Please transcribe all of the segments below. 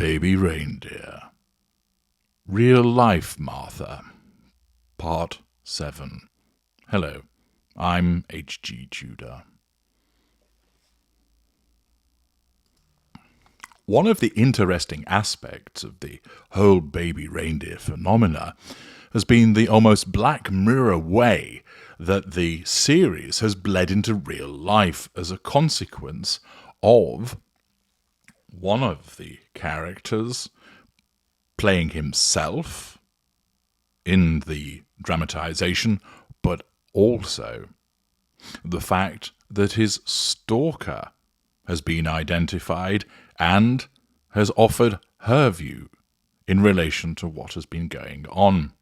Baby Reindeer. Real Life Martha. Part 7. Hello, I'm H.G. Tudor. One of the interesting aspects of the whole baby reindeer phenomena has been the almost Black Mirror way that the series has bled into real life as a consequence of one of the characters playing himself in the dramatization, but also the fact that his stalker has been identified and has offered her view in relation to what has been going on.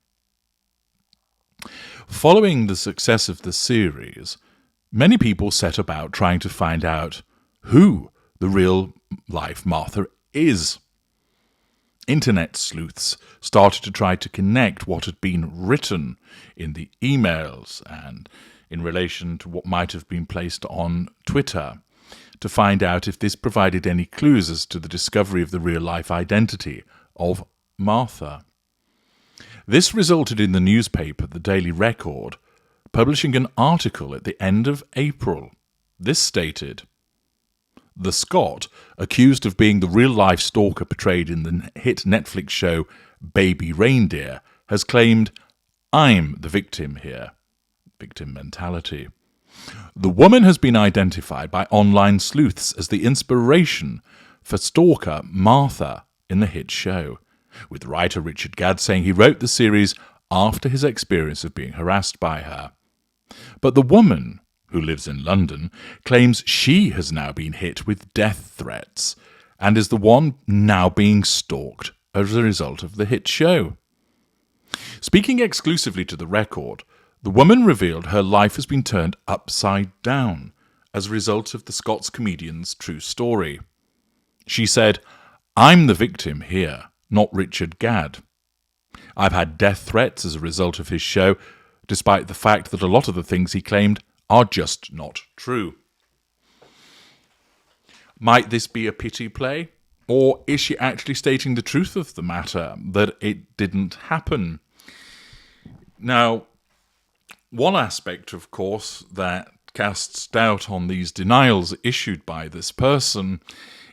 Following the success of the series, many people set about trying to find out who the real life Martha is. Internet sleuths started to try to connect what had been written in the emails and in relation to what might have been placed on Twitter to find out if this provided any clues as to the discovery of the real-life identity of Martha. This resulted in the newspaper, the Daily Record, publishing an article at the end of April. This stated, "The Scot, accused of being the real-life stalker portrayed in the hit Netflix show Baby Reindeer, has claimed, 'I'm the victim here.' Victim mentality. The woman has been identified by online sleuths as the inspiration for stalker Martha in the hit show, with writer Richard Gadd saying he wrote the series after his experience of being harassed by her. But the woman, who lives in London, claims she has now been hit with death threats and is the one now being stalked as a result of the hit show. Speaking exclusively to the Record, the woman revealed her life has been turned upside down as a result of the Scots comedian's true story. She said, "I'm the victim here, not Richard Gadd. I've had death threats as a result of his show, despite the fact that a lot of the things he claimed are just not true." Might this be a pity play? Or is she actually stating the truth of the matter, that it didn't happen? Now, one aspect, of course, that casts doubt on these denials issued by this person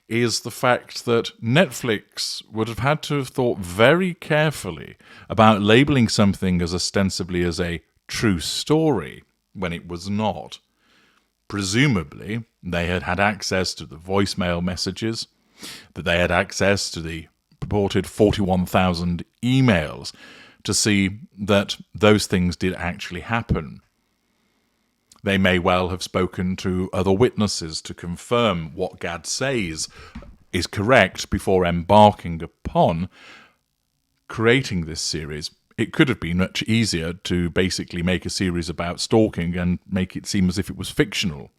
is the fact that Netflix would have had to have thought very carefully about labeling something as ostensibly as a true story when it was not. Presumably, they had had access to the voicemail messages, that they had access to the purported 41,000 emails to see that those things did actually happen. They may well have spoken to other witnesses to confirm what Gadd says is correct before embarking upon creating this series. It could have been much easier to basically make a series about stalking and make it seem as if it was fictional.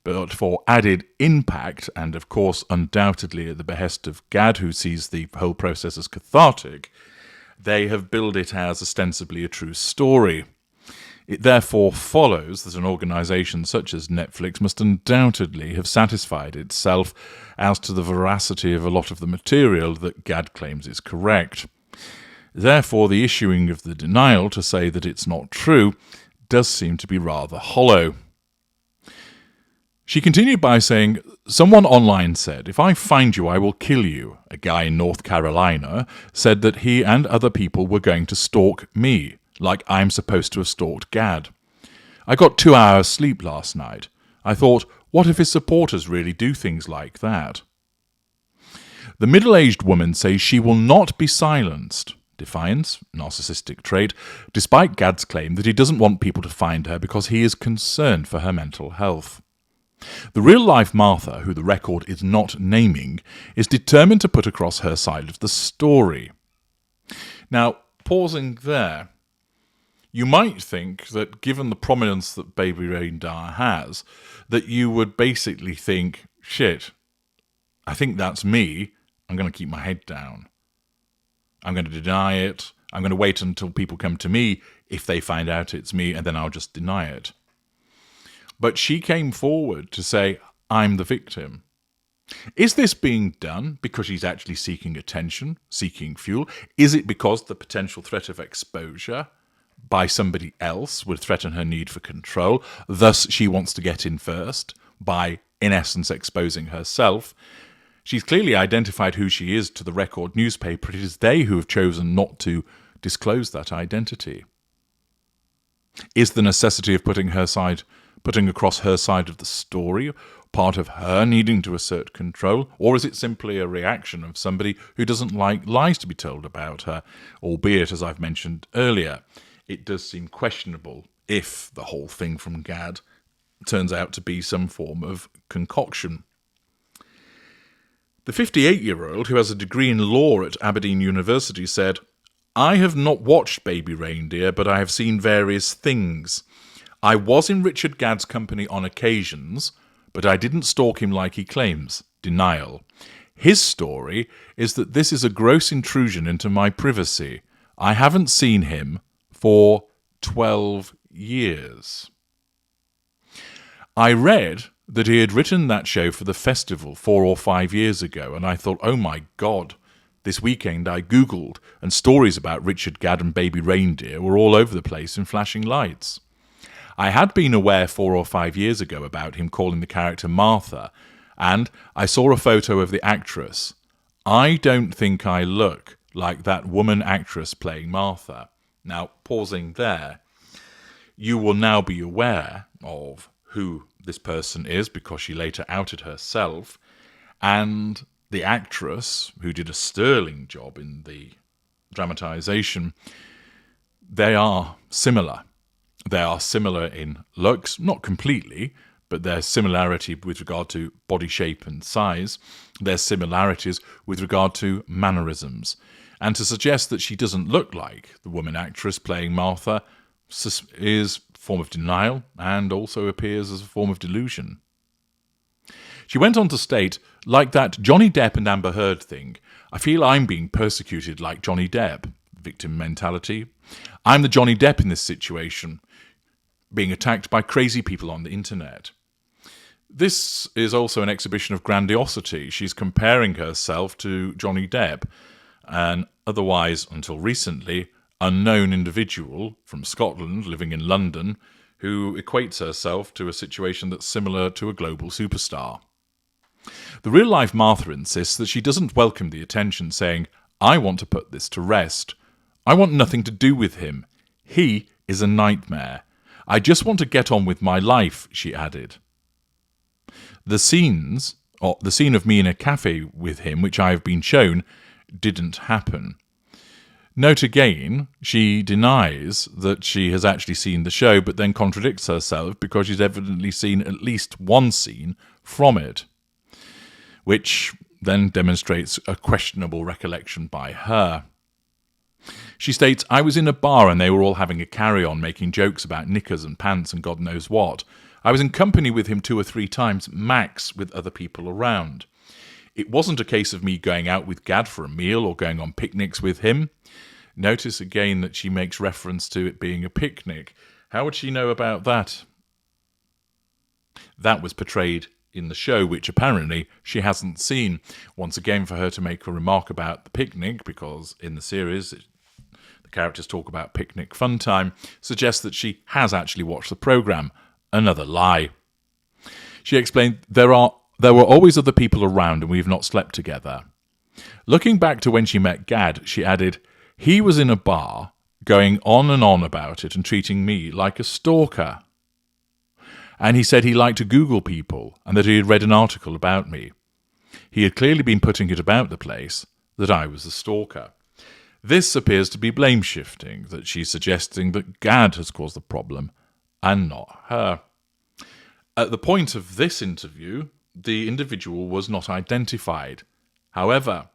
But for added impact, and of course undoubtedly at the behest of Gadd, who sees the whole process as cathartic, they have billed it as ostensibly a true story. It therefore follows that an organisation such as Netflix must undoubtedly have satisfied itself as to the veracity of a lot of the material that Gadd claims is correct. Therefore, the issuing of the denial to say that it's not true does seem to be rather hollow. She continued by saying, "Someone online said, 'If I find you, I will kill you.' A guy in North Carolina said that he and other people were going to stalk me, like I'm supposed to have stalked Gadd. I got 2 hours sleep last night. I thought, what if his supporters really do things like that?" The middle-aged woman says she will not be silenced. Defiance, narcissistic trait, despite Gadd's claim that he doesn't want people to find her because he is concerned for her mental health. The real-life Martha, who the Record is not naming, is determined to put across her side of the story. Now, pausing there, you might think that given the prominence that Baby Reindeer has, that you would basically think, shit, I think that's me, I'm going to keep my head down. I'm going to deny it, I'm going to wait until people come to me if they find out it's me, and then I'll just deny it. But she came forward to say, I'm the victim. Is this being done because she's actually seeking attention, seeking fuel? Is it because the potential threat of exposure by somebody else would threaten her need for control? Thus, she wants to get in first by, in essence, exposing herself. She's clearly identified who she is to the Record newspaper. It is they who have chosen not to disclose that identity. Is the necessity of putting across her side of the story part of her needing to assert control, or is it simply a reaction of somebody who doesn't like lies to be told about her? Albeit, as I've mentioned earlier, it does seem questionable if the whole thing from Gad turns out to be some form of concoction. The 58-year-old, who has a degree in law at Aberdeen University, said, "I have not watched Baby Reindeer, but I have seen various things. I was in Richard Gadd's company on occasions, but I didn't stalk him like he claims. Denial. His story is that this is a gross intrusion into my privacy. I haven't seen him for 12 years. I read that he had written that show for the festival 4 or 5 years ago, and I thought, oh my God. This weekend I Googled, and stories about Richard Gadd and Baby Reindeer were all over the place in flashing lights. I had been aware 4 or 5 years ago about him calling the character Martha, and I saw a photo of the actress. I don't think I look like that woman actress playing Martha." Now, pausing there, you will now be aware of who this person is because she later outed herself, and the actress, who did a sterling job in the dramatisation, they are similar. They are similar in looks, not completely, but there's similarity with regard to body shape and size. There's similarities with regard to mannerisms. And to suggest that she doesn't look like the woman actress playing Martha is a form of denial and also appears as a form of delusion. She went on to state, like that Johnny Depp and Amber Heard thing, I feel I'm being persecuted like Johnny Depp. Victim mentality. I'm the Johnny Depp in this situation, being attacked by crazy people on the internet. This is also an exhibition of grandiosity. She's comparing herself to Johnny Depp, an otherwise, until recently, unknown individual from Scotland living in London who equates herself to a situation that's similar to a global superstar. The real-life Martha insists that she doesn't welcome the attention, saying, "I want to put this to rest. I want nothing to do with him. He is a nightmare. I just want to get on with my life," she added. The scene of me in a cafe with him, which I have been shown, didn't happen. Note again, she denies that she has actually seen the show, but then contradicts herself because she's evidently seen at least one scene from it, which then demonstrates a questionable recollection by her. She states, "I was in a bar and they were all having a carry-on, making jokes about knickers and pants and God knows what. I was in company with him 2 or 3 times, max, with other people around. It wasn't a case of me going out with Gadd for a meal or going on picnics with him." Notice again that she makes reference to it being a picnic. How would she know about that? That was portrayed in the show, which apparently she hasn't seen. Once again, for her to make a remark about the picnic, because in the series the characters talk about picnic fun time, suggests that she has actually watched the programme. Another lie. She explained, there were always other people around and we've not slept together. Looking back to when she met Gadd, she added, "He was in a bar, going on and on about it and treating me like a stalker. And he said he liked to Google people and that he had read an article about me. He had clearly been putting it about the place that I was the stalker." This appears to be blame-shifting, that she's suggesting that Gadd has caused the problem and not her. At the point of this interview, the individual was not identified. However,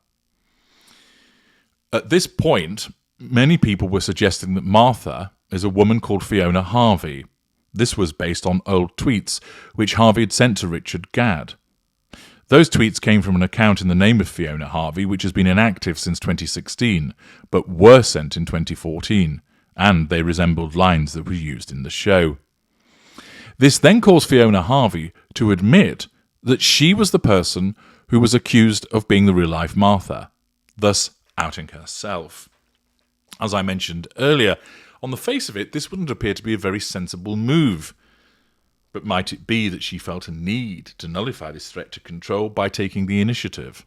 at this point, many people were suggesting that Martha is a woman called Fiona Harvey. This was based on old tweets which Harvey had sent to Richard Gadd. Those tweets came from an account in the name of Fiona Harvey, which has been inactive since 2016, but were sent in 2014, and they resembled lines that were used in the show. This then caused Fiona Harvey to admit that she was the person who was accused of being the real-life Martha, thus outing herself. As I mentioned earlier, on the face of it, this wouldn't appear to be a very sensible move. But might it be that she felt a need to nullify this threat to control by taking the initiative?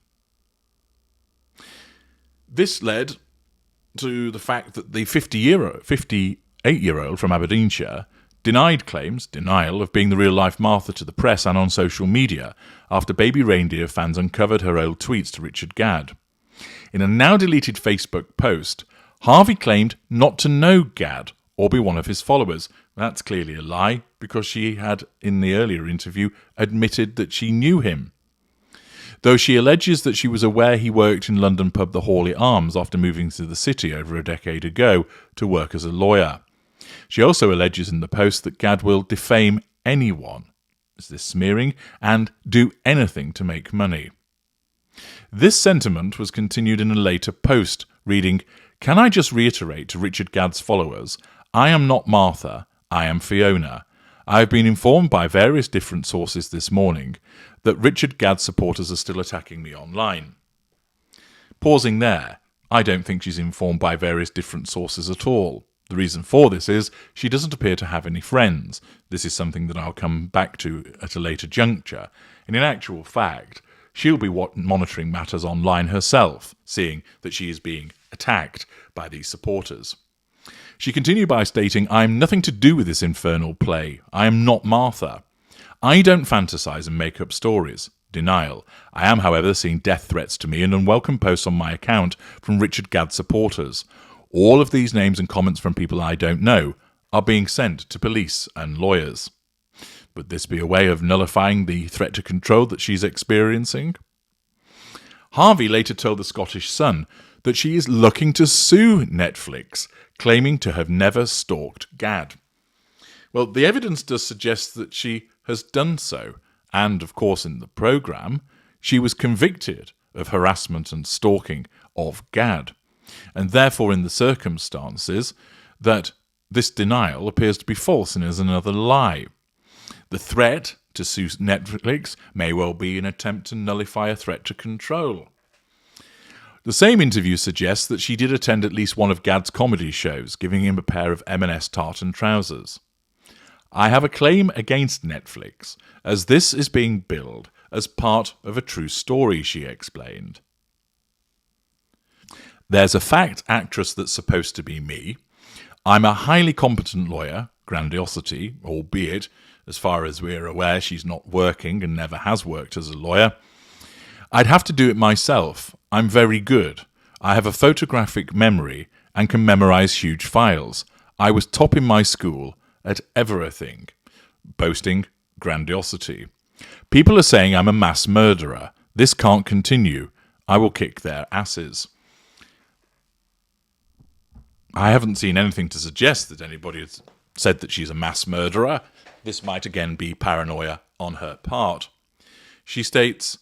This led to the fact that the 58-year-old from Aberdeenshire denial of being the real-life Martha to the press and on social media after baby Reindeer fans uncovered her old tweets to Richard Gadd. In a now-deleted Facebook post, Harvey claimed not to know Gadd or be one of his followers. That's clearly a lie, because she had, in the earlier interview, admitted that she knew him. Though she alleges that she was aware he worked in London pub The Hawley Arms after moving to the city over a decade ago to work as a lawyer. She also alleges in the post that Gadd will defame anyone, is this smearing, and do anything to make money. This sentiment was continued in a later post, reading, "Can I just reiterate to Richard Gadd's followers, I am not Martha, I am Fiona. I have been informed by various different sources this morning that Richard Gadd supporters are still attacking me online." Pausing there, I don't think she's informed by various different sources at all. The reason for this is she doesn't appear to have any friends. This is something that I'll come back to at a later juncture. And in actual fact, she'll be monitoring matters online herself, seeing that she is being attacked by these supporters. She continued by stating, "I am nothing to do with this infernal play. I am not Martha. I don't fantasize and make up stories." Denial. "I am, however, seeing death threats to me and unwelcome posts on my account from Richard Gadd supporters. All of these names and comments from people I don't know are being sent to police and lawyers." Would this be a way of nullifying the threat to control that she's experiencing? Harvey later told the Scottish Sun that she is looking to sue Netflix, claiming to have never stalked Gadd. Well, the evidence does suggest that she has done so, and of course in the programme, she was convicted of harassment and stalking of Gadd, and therefore in the circumstances that this denial appears to be false and is another lie. The threat to sue Netflix may well be an attempt to nullify a threat to control. The same interview suggests that she did attend at least one of Gadd's comedy shows, giving him a pair of M&S tartan trousers. "I have a claim against Netflix, as this is being billed as part of a true story," she explained. "There's a fact actress that's supposed to be me. I'm a highly competent lawyer, grandiosity, albeit, as far as we're aware, she's not working and never has worked as a lawyer. I'd have to do it myself. I'm very good. I have a photographic memory and can memorize huge files. I was top in my school at everything." Boasting grandiosity. "People are saying I'm a mass murderer. This can't continue. I will kick their asses." I haven't seen anything to suggest that anybody has said that she's a mass murderer. This might again be paranoia on her part. She states,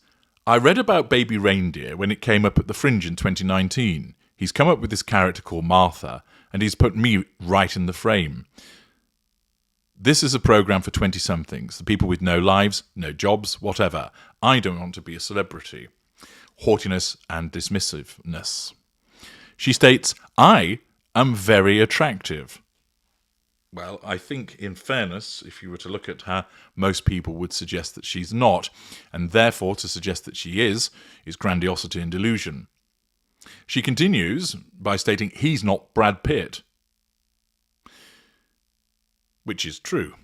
"I read about baby Reindeer when it came up at the Fringe in 2019. He's come up with this character called Martha, and he's put me right in the frame. This is a programme for 20-somethings, the people with no lives, no jobs, whatever. I don't want to be a celebrity." Haughtiness and dismissiveness. She states, "I am very attractive." Well, I think, in fairness, if you were to look at her, most people would suggest that she's not, and therefore to suggest that she is grandiosity and delusion. She continues by stating he's not Brad Pitt, which is true.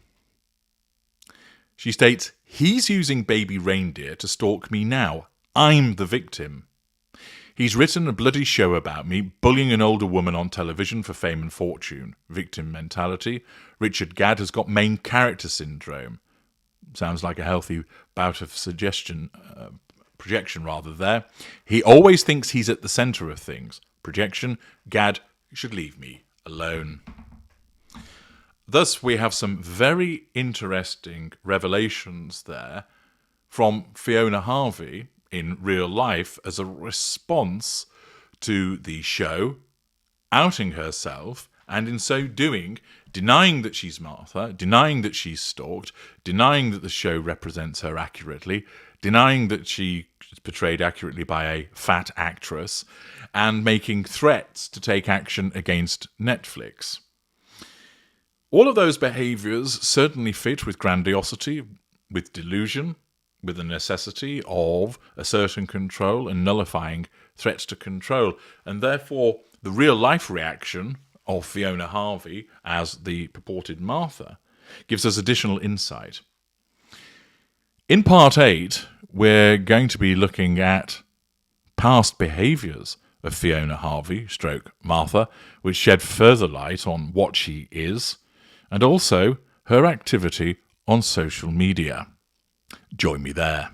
She states, "He's using baby Reindeer to stalk me now. I'm the victim. He's written a bloody show about me, bullying an older woman on television for fame and fortune. Victim mentality. Richard Gadd has got main character syndrome." Sounds like a healthy bout of projection rather there. "He always thinks he's at the centre of things. Projection. Gadd should leave me alone." Thus, we have some very interesting revelations there from Fiona Harvey in real life as a response to the show, outing herself, and in so doing, denying that she's Martha, denying that she's stalked, denying that the show represents her accurately, denying that she it's portrayed accurately by a fat actress, and making threats to take action against Netflix. All of those behaviours certainly fit with grandiosity, with delusion, with the necessity of asserting control and nullifying threats to control, and therefore the real-life reaction of Fiona Harvey as the purported Martha gives us additional insight. In Part 8, we're going to be looking at past behaviours of Fiona Harvey, stroke Martha, which shed further light on what she is, and also her activity on social media. Join me there.